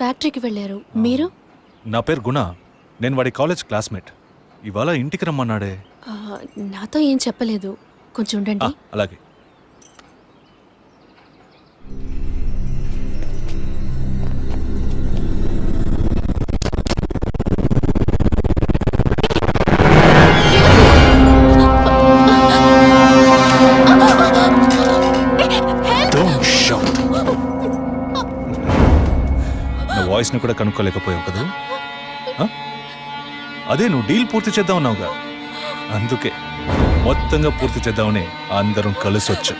ఫ్యాక్టరీకి వెళ్ళారు. మీరు? నా పేరు గుణ. నేను వాడి కాలేజ్ క్లాస్మేట్. ఇవాళ ఇంటికి రమ్మన్నాడే. నాతో ఏం చెప్పలేదు. కొంచెం ఉండండి. అలాగే. వాయిస్ని కూడా కనుక్కోలేకపోయావు కదా. అదే నువ్వు డీల్ పూర్తి చేద్దామన్నావుగా, అందుకే మొత్తంగా పూర్తి చేద్దామని అందరం కలిసి వచ్చాం.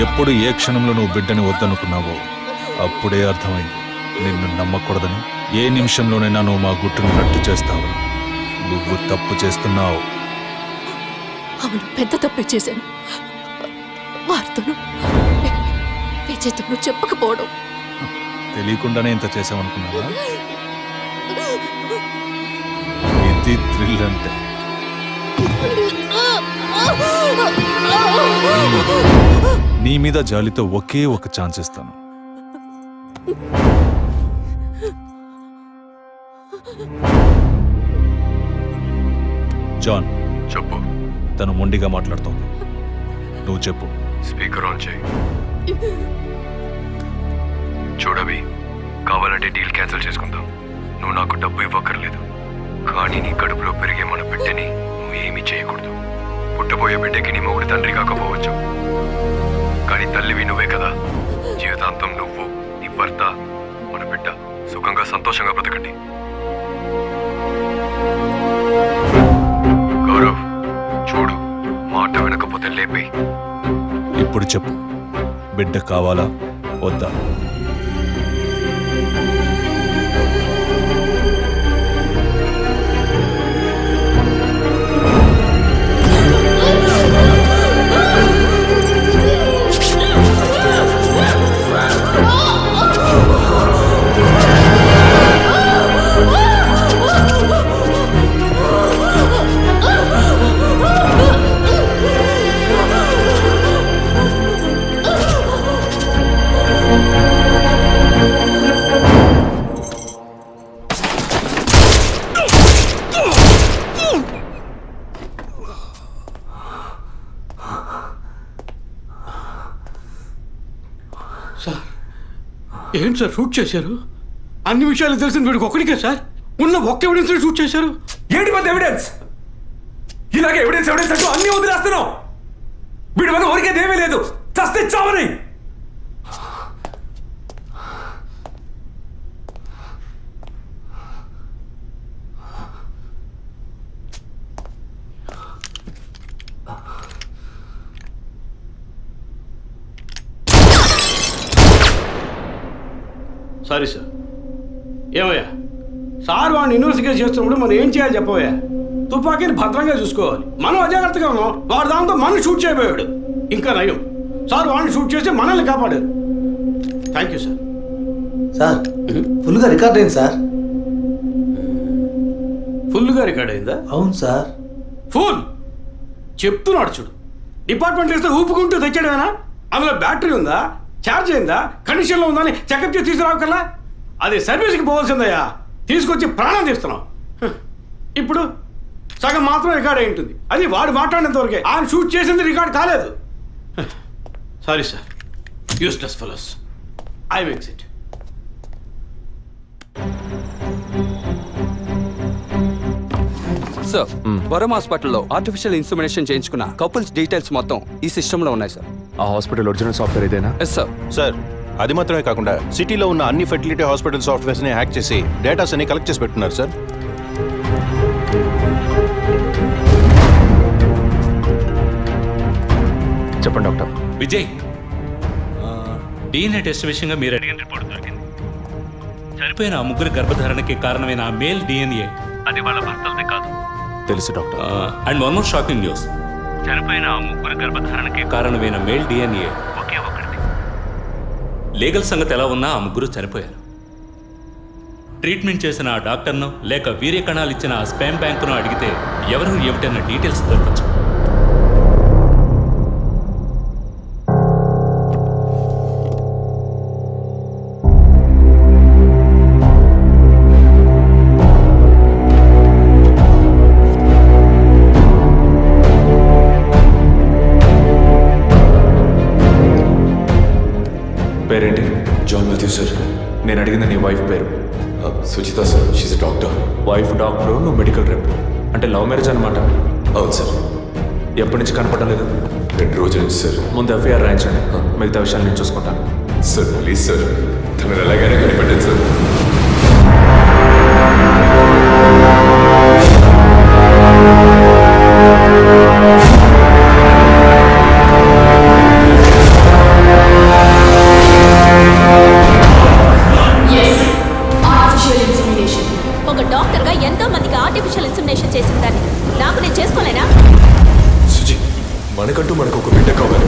ఎప్పుడు ఏ క్షణంలో నువ్వు బిడ్డని వద్దనుకున్నావో అప్పుడే అర్థమైంది నిన్ను నమ్మకూడదని. ఏ నిమిషంలోనైనా నువ్వు మా గుట్టును రట్టు చేస్తావని. నువ్వు తప్పు చేస్తున్నావు. అవును, పెద్ద తప్పే చేశాను. వారితోనూ విజయ్తోనూ చెప్పకపోవడం. తెలియకుండానే ఇంత చేసామనుకున్నావా? ఇది థ్రిల్ అంటే. నీ మీద జాలితో ఒకే ఒక ఛాన్స్ ఇస్తాను. జాన్, చెప్పు. తను మొండిగా మాట్లాడుతోంది. నువ్వు చెప్పు. స్పీకర్ ఆన్ చేయి. చూడవి, కావాలంటే డీల్ క్యాన్సిల్ చేసుకుందాం. నువ్వు నాకు డబ్బు ఇవ్వక్కర్లేదు, కానీ నీ కడుపులో పెరిగే మన బిడ్డని నువ్వు ఏమీ చేయకూడదు. పుట్టబోయే బిడ్డకి నీ మొగుడు తండ్రి కాకపోవచ్చు, కానీ తల్లివి నువ్వే కదా. జీవితాంతం నువ్వు, నీ భర్త, మన బిడ్డ సుఖంగా సంతోషంగా బ్రతకండి. గౌరవ్, చూడు, మాట వినకపోతే లేపే. ఇప్పుడు చెప్పు, బిడ్డ కావాలా వద్దా? సార్, ఏంటి సార్ షూట్ చేశారు? అన్ని విషయాలు తెలిసిన వీడికి ఒక్కడికే సార్ ఉన్న ఒక్క ఎవిడెన్స్ షూట్ చేశారు. ఏంటి పెద్ద ఎవిడెన్స్? ఇలాగే ఎవిడెన్స్ అంటూ అన్ని వదిలేస్తున్నావు. వీడి వల్ల ఊరికేది ఏమీ లేదు, చస్తే చావని. Sorry sir. ఏమయ్యా సార్ వాడిని ఇన్వెస్టిగేట్ చేస్తున్నప్పుడు మనం ఏం చేయాలి చెప్పవయ్యా? తుపాకీని భద్రంగా చూసుకోవాలి. మనం అజాగ్రత్తగా ఉన్నాం, వాడు దాంతో మనం షూట్ చేయబోయాడు. ఇంకా నయం, సార్ వాడిని షూట్ చేసి మనల్ని కాపాడారు. Thank you sir. సార్, ఫుల్గా రికార్డ్ అయింది సార్. ఫుల్గా రికార్డ్ అయిందా? అవును సార్. ఫుల్ చెప్తున్నాడు చూడు. డిపార్ట్మెంట్ వేస్తే ఊపుకుంటూ తెచ్చాడేనా? అందులో బ్యాటరీ ఉందా, ఛార్జ్ అయిందా, కండిషన్లో ఉందా అని చెకప్ చేసి తీసుకురావు కదా. అది సర్వీస్కి పోవాల్సిందయ్యా, తీసుకొచ్చి ప్రాణం తీస్తున్నాం. ఇప్పుడు సగం మాత్రం రికార్డ్ అయి ఉంటుంది. అది వాడు మాట్లాడినంత వరకే. ఆయన షూట్ చేసింది రికార్డ్ కాలేదు. Sorry sir, useless fellows. I makes it. Sir, Varam హాస్పిటల్లో ఆర్టిఫిషియల్ ఇన్సెమినేషన్ చేయించుకున్న కపుల్స్ డీటెయిల్స్ మొత్తం ఈ సిస్టంలో ఉన్నాయి సార్. ఆ హాస్పిటల్ ఒరిజినల్ సాఫ్ట్వేర్ ఇదేనా? Yes sir. సార్, అది మాత్రమే కాకుండా సిటీలో ఉన్న అన్ని ఫెర్టిలిటీ హాస్పిటల్ సాఫ్ట్వేర్స్ని హ్యాక్ చేసి డేటాస్ అన్ని కలెక్ట్ చేసి పెట్టున్నారు సార్. చెప్పండి డాక్టర్. విజయ్, DNA టెస్ట్ విషయంగా మీరు అడిగిన రిపోర్ట్ దొరికింది. చనిపోయిన ఆ ముగ్గురి గర్భధారణకి కారణమైన ఆ మేల్ DNA అది వాళ్ళ భర్తలదే కాదు. తెలుసు doctor. And one more shocking news. చనిపోయిన ఆ ముగ్గురి గర్భధారణకి కారణమైన మేల్ DNA ఒకే ఒక్కడిది. లీగల్ సంగతి ఎలా ఉన్నా ఆ ముగ్గురు చనిపోయారు. ట్రీట్మెంట్ చేసిన ఆ డాక్టర్ను లేక వీర్య కణాలు ఇచ్చిన ఆ స్పామ్ బ్యాంకును అడిగితే ఎవరు ఏమిటన్న డీటెయిల్స్ దొరకచ్చు. పేరేంటి? జాన్ మాథ్యూ సార్. నేను అడిగింది నీ వైఫ్ పేరు. Suchitha sir, she's doctor. Wife doctor, నువ్వు మెడికల్ రెప్. అంటే లవ్ మ్యారేజ్ అనమాట. అవును సార్. ఎప్పటి నుంచి కనపడడం లేదు? 2 రోజుల నుంచి సార్. ముందు ఎఫ్ఐఆర్ రాయించండి, మిగతా విషయాలు నేను చూసుకుంటాను. సార్ ప్లీజ్ సార్, తను ఎలాగైనా కనిపెట్టండి సార్. ఒక డాక్టర్గా ఎంతో మందికి ఆర్టిఫిషియల్ ఇన్సెమినేషన్ చేసిన దాన్ని నాకు నేను చేసుకోలేనా? సుజి, మనకంటూ మనకు ఒక బిడ్డ కావాలి.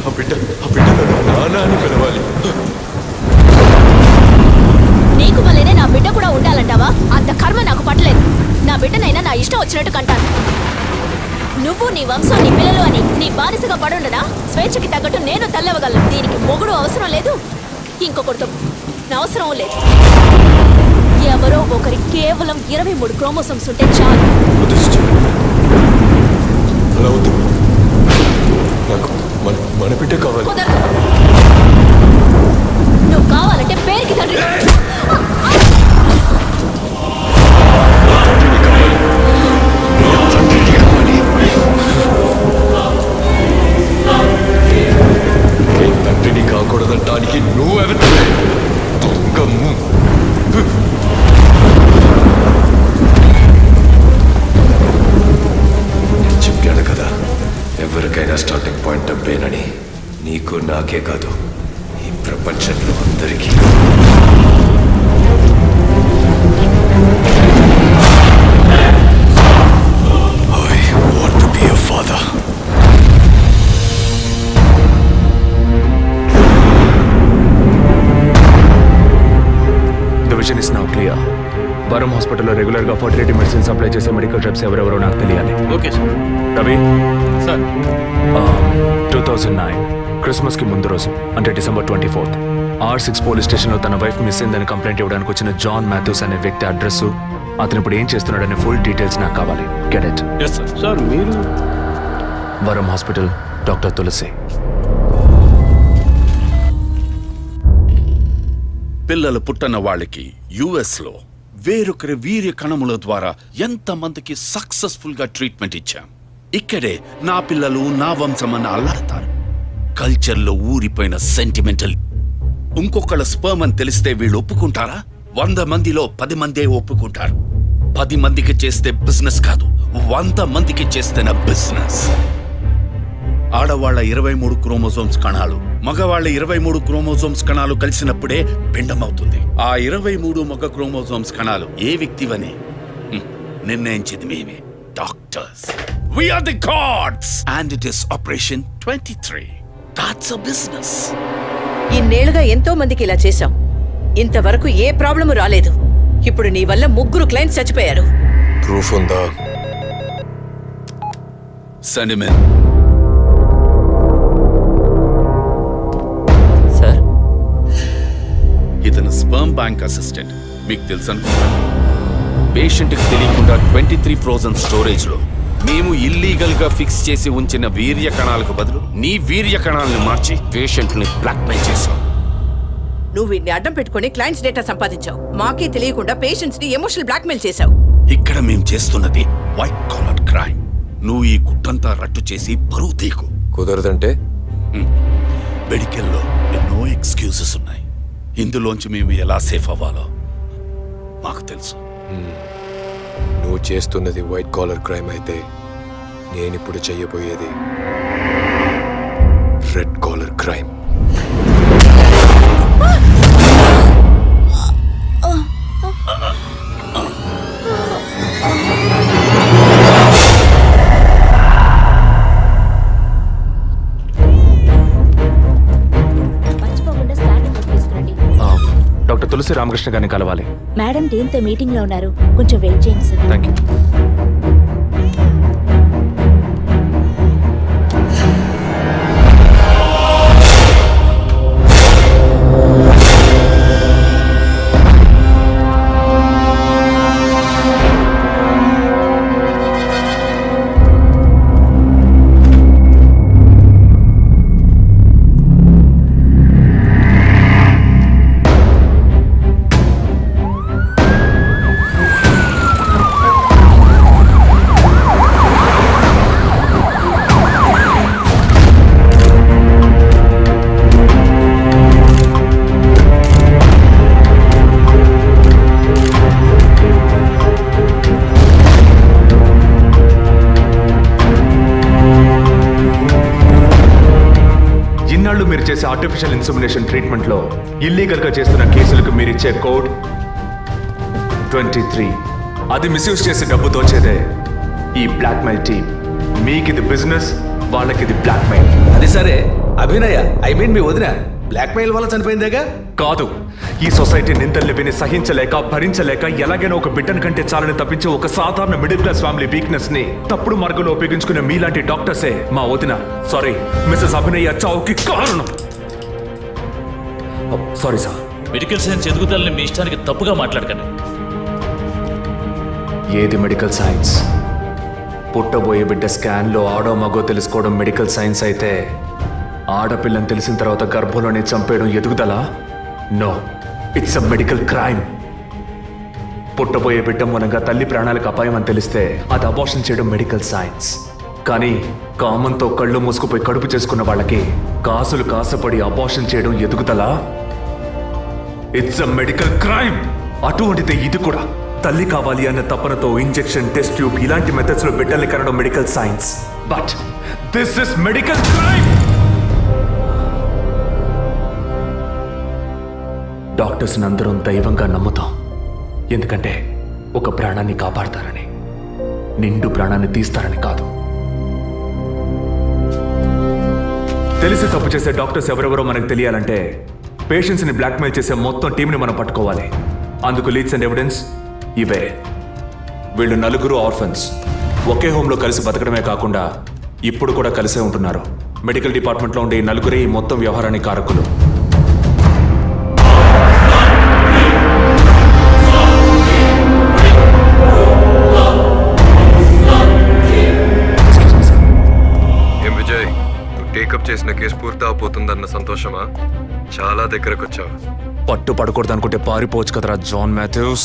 ఆ బిడ్డ నాన్న అని పిలవాలి. నీకు వల్లనే నా బిడ్డ కూడా ఉండాలంటావా? అంత కర్మ నాకు పట్టలేదు. నా బిడ్డనైనా నా ఇష్టం వచ్చినట్టు కంటాను. నువ్వు నీ వంశం నీ పిల్లలు అని నీ బానిసగా పడుండనా? స్వేచ్ఛకి తగ్గట్టు నేను తల్లవగలను. దీనికి మొగుడు అవసరం లేదు, ఇంకొకరితో నా అవసరం లేదు. ఎవరో ఒకరి కేవలం 23 క్రోమోసోమ్స్ ఉంటే చాలు. వద్దు సుజి, అలా వద్దు. నాకు మన బిడ్డ కావాలి. కుదరదు. నువ్వు కావాలంటే పేరుకి తండ్రి. తండ్రిని కాకూడదంటానికి నువ్వెవతలే దొంగము. చెప్పాను కదా, ఎవరికైనా స్టార్టింగ్ పాయింట్ డబ్బేనని. నీకు నాకే కాదు, ఈ ప్రపంచంలో అందరికీ. I want to be a father. The vision is now clear. వరం హాస్పిటల్లో రెగ్యులర్గా ఫర్టిలిటీ మెడిసిన్ సప్లై చేసే మెడికల్ రెప్స్ ఎవరెవరో నాకు తెలియాలి. Okay sir. రవి సార్ 2009 క్రిస్మస్కి ముందు రోజు, అంటే డిసెంబర్ 24th, R6 పోలీస్ స్టేషన్లో తన వైఫ్ మిస్ అయిందని కంప్లైంట్ ఇవ్వడానికి వచ్చిన జాన్ మాథ్యూస్ అనే వ్యక్తి అడ్రస్, అతను ఇప్పుడు ఏం చేస్తున్నాడనే ఫుల్ డీటెయిల్స్ నాకు కావాలి. Get it? Yes sir. Sir మీరు వరం హాస్పిటల్, డాక్టర్ తులసి. పిల్లలు పుట్టన వాళ్ళకి యుఎస్లో వేరొకరి వీర్య కణముల ద్వారా ఎంతమందికి సక్సెస్ఫుల్గా ట్రీట్మెంట్ ఇచ్చాం. ఇక్కడే నా పిల్లలు నా వంశమని అల్లాడతారు. కల్చర్లో ఊరిపోయిన సెంటిమెంటల్. ఇంకొకళ్ళ స్పర్మ్ అని తెలిస్తే వీళ్ళు ఒప్పుకుంటారా? 100 మందిలో 10 మందే ఒప్పుకుంటారు. 10 మందికి చేస్తే బిజినెస్ కాదు, 100 మందికి చేస్తేనే బిజినెస్. ఆడవాళ్ల 23 క్రోమోజోమ్స్ కణాలు, మగవాళ్ల 23 క్రోమోజోమ్స్ కణాలు కలిసినప్పుడే పిండం అవుతుంది. ఆ 23 మగ క్రోమోజోమ్స్ కణాలు ఏ వ్యక్తివని నిర్ణయించేది మేమే, doctors. We are the gods and it is Operation 23. That's a business. ఇన్నేళ్లుగా ఎంతో మందికి ఇలా చేశాం, ఇంతవరకు ఏ ప్రాబ్లము రాలేదు. ఇప్పుడు నీ వల్ల 3 క్లయింట్స్ చచ్చిపోయారు. ప్రూఫ్ ఉందా? Send him in. సార్, ఇతను స్పర్మ్ బ్యాంక్ అసిస్టెంట్, మీకు తెలుసు అనుకుంటాను. పేషెంట్కి తెలియకుండా 23 ఫ్రోజన్ స్టోరేజ్లో మేము ఇల్లీగల్ గా ఫిక్స్ చేసి ఉంచిన వీర్య కణాలకు బదులు నీ వీర్య కణాలను మార్చి పేషెంట్ని బ్లాక్మెయిల్ చేశావు. నువ్వు వీడిని అడ్డం పెట్టుకుని క్లయింట్స్ డేటా సంపాదించావు. మాకే తెలియకుండా పేషెంట్స్ ని ఎమోషనల్ బ్లాక్మెయిల్ చేశావు. ఇక్కడ మేము చేస్తున్నది వైట్ కాలర్ క్రైమ్. నువ్వు ఈ గుట్టంతా రట్టు చేసి పరువు తీకు. కుదరదంటే? మెడికల్లో ఎన్నో ఎక్స్క్యూజెస్ ఉన్నాయి. ఇందులోంచి మేము ఎలా సేఫ్ అవ్వాలో మాకు తెలుసు. నువ్వు చేస్తున్నది వైట్ కాలర్ క్రైమ్ అయితే నేనిప్పుడు చెయ్యబోయేది రెడ్ కాలర్ క్రైమ్. మర్చిపోకుండా స్కానింగ్ తీసుకురండి. డాక్టర్ తులసి రామకృష్ణ గారిని కలవాలి. మేడం టీంతో మీటింగ్ లో ఉన్నారు, కొంచెం వెయిట్ చేయండి సార్. Thank you. ఇన్నాళ్ళు మీరు చేసే ఆర్టిఫిషియల్ ఇన్సెమినేషన్ ట్రీట్మెంట్ లో ఇల్లీగల్ గా చేస్తున్న కేసులకు మీరిచ్చే కోడ్ 23. అది మిస్యూజ్ చేసి డబ్బు దోచేదే ఈ బ్లాక్మెయిల్ టీమ్. మీకు ఇది బిజినెస్, వాళ్ళకి ఇది బ్లాక్మెయిల్. అది సరే అభినయ, మీ వదిన బ్లాక్మెయిల్ వల్ల చనిపోయిందేగా? కాదు, ఈ సొసైటీ నిందల్ని విని సహించలేక భరించలేక ఎలాగైనా ఒక బిడ్డను కంటే చాలని తప్పించే ఒక సాధారణ మిడిల్ క్లాస్ ఫ్యామిలీ వీక్నెస్ ని తప్పుడు మార్గంలో ఉపయోగించుకునే మీలాంటి డాక్టర్సే మా వదిన సారీ మిస్సెస్ అభినయ చావుకి కారణం. Sorry sir. మెడికల్ సైన్స్ ఎదుగుదలని మీ ఇష్టానికి తప్పుగా మాట్లాడకండి. ఏది మెడికల్ సైన్స్? పుట్టబోయే బిడ్డ స్కాన్లో ఆడో మగో తెలుసుకోవడం మెడికల్ సైన్స్ అయితే, ఆడపిల్లని తెలిసిన తర్వాత గర్భంలోనే చంపేయడం ఎదుగుదలా? No, it's a medical crime. పుట్టబోయే బిడ్డ మూలంగా తల్లి ప్రాణాలకు అపాయం అని తెలిస్తే అది అబార్షన్ చేయడం మెడికల్ సైన్స్. కానీ కామంతో కళ్ళు మూసుకుపోయి కడుపు చేసుకున్న వాళ్ళకి కాసులు కాసపడి అబార్షన్ చేయడం ఎదుగుదలా? It's a medical crime. అటువంటిదే ఇది కూడా. తల్లి కావాలి అన్న తపనతో ఇంజెక్షన్, టెస్ట్ ట్యూబ్ ఇలాంటి మెథడ్స్ లో బిడ్డల్ని కనడం medical science. But this is medical crime. Doctors అందరం దైవంగా నమ్ముతాం, ఎందుకంటే ఒక ప్రాణాన్ని కాపాడతారని, నిండు ప్రాణాన్ని తీస్తారని కాదు. తెలిసి తప్పు చేసే డాక్టర్స్ ఎవరెవరో మనకు తెలియాలంటే పేషెంట్స్ని బ్లాక్మెయిల్ చేసే మొత్తం టీంని మనం పట్టుకోవాలి. అందుకు లీడ్స్ అండ్ ఎవిడెన్స్ ఇవే. వీళ్ళు నలుగురు ఆర్ఫన్స్. ఒకే హోమ్లో కలిసి బతకడమే కాకుండా ఇప్పుడు కూడా కలిసే ఉంటున్నారు. మెడికల్ డిపార్ట్మెంట్లో ఉండే ఈ నలుగురే ఈ మొత్తం వ్యవహారానికి కారకులు. విజయ్, నువ్వు టేకప్ చేసిన కేసు పూర్తి అవబోతుందన్న సంతోషమా? చాలా దగ్గరకు వచ్చావు. పట్టు పడకూడదు అనుకుంటే పారిపోవచ్చు కదరా జాన్ మాథ్యూస్.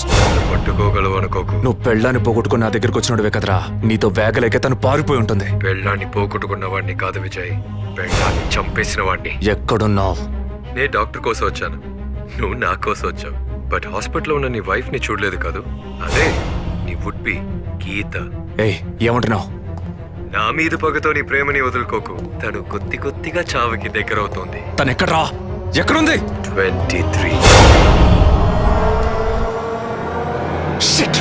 పట్టుకోగలవు అనుకోకు. నువ్వు పెళ్ళాన్ని పోగొట్టుకుని నా దగ్గరకు వచ్చినడువే కదరా, నీతో వేగలేక తను పారిపోయి ఉంటుంది. పెళ్ళాన్ని పోగొట్టుకున్న వాడిని కాదు విజయ్, పెళ్ళాన్ని చంపేసిన వాడిని. ఎక్కడున్నావు? నే డాక్టర్ కోసం వచ్చాను, నువ్వు నా కోసం వచ్చావు. బట్ హాస్పిటల్లో ఉన్న నీ వైఫ్ ని చూడలేదు కాదు, అదే నీ వుడ్ బి గీత. ఏయ్, ఏమంటున్నావు? నా మీద పగతో నీ ప్రేమని వదులుకోకు. తను కొద్దిగా చావుకి దగ్గరవుతోంది. తను ఎక్కడ్రా? ఎక్కడుంది? 23. Shit!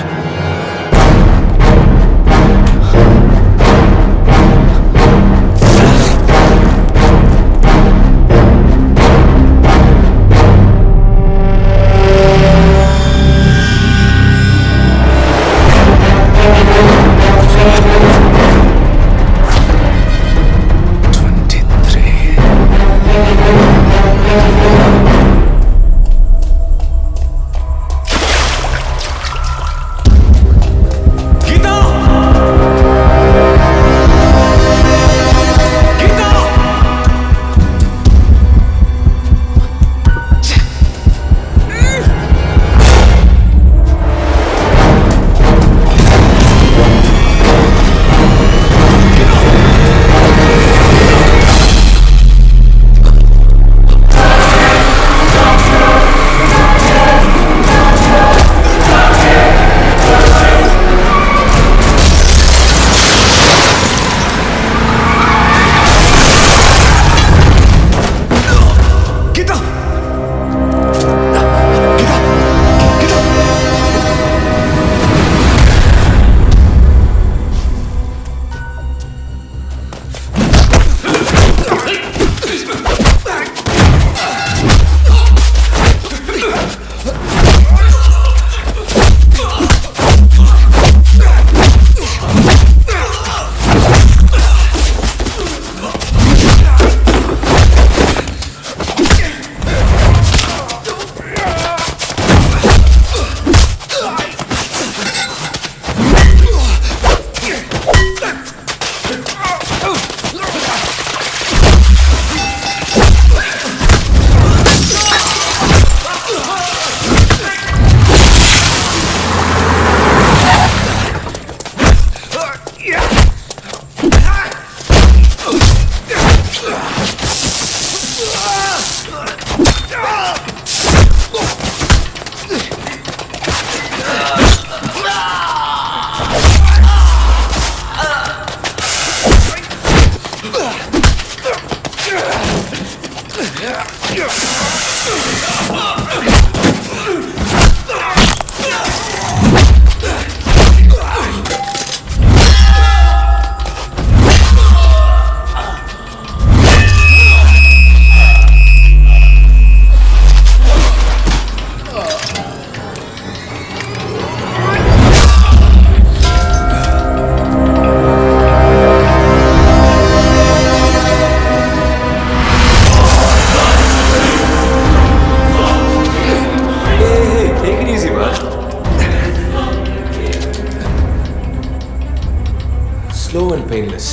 painless.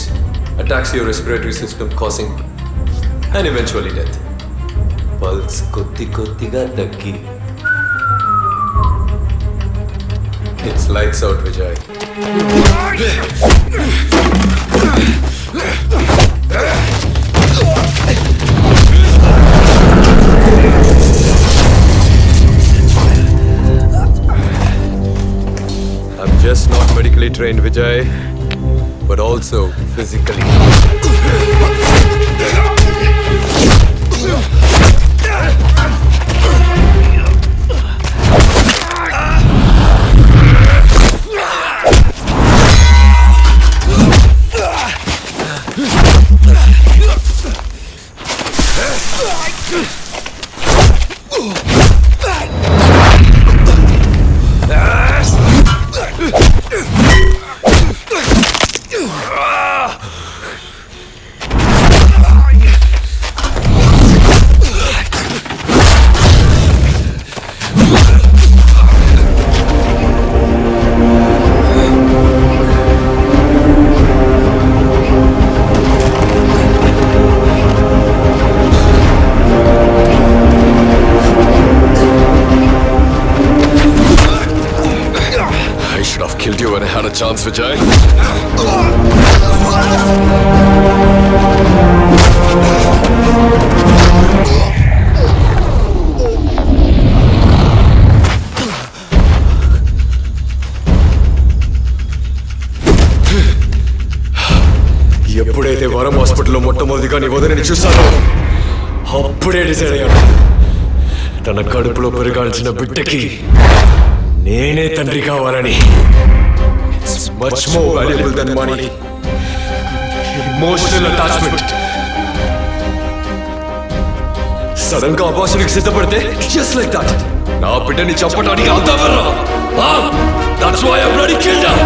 Attacks your respiratory system, causing and eventually death. Pulse కొద్దిగా తగ్గి. It's lights out, Vijay. I'm just not medically trained, Vijay, but also physically. I should have killed you when I had a chance, Vijay. ఎప్పుడైతే వరం హాస్పిటల్లో మొట్టమొదటిగా నీ వదిలిని చూశానో అప్పుడే decide అయ్యాను తన కడుపులో పెరగాల్సిన బిడ్డకి నేనే తండ్రి కావాలని. Much more valuable than money, emotional attachment. Sudden గా అబార్షన్కి సిద్ధపడితే జస్ట్ లైక్ దట్ నా బిడ్డని చంపడానికి అవుతావరా? That's why I bloody killed her.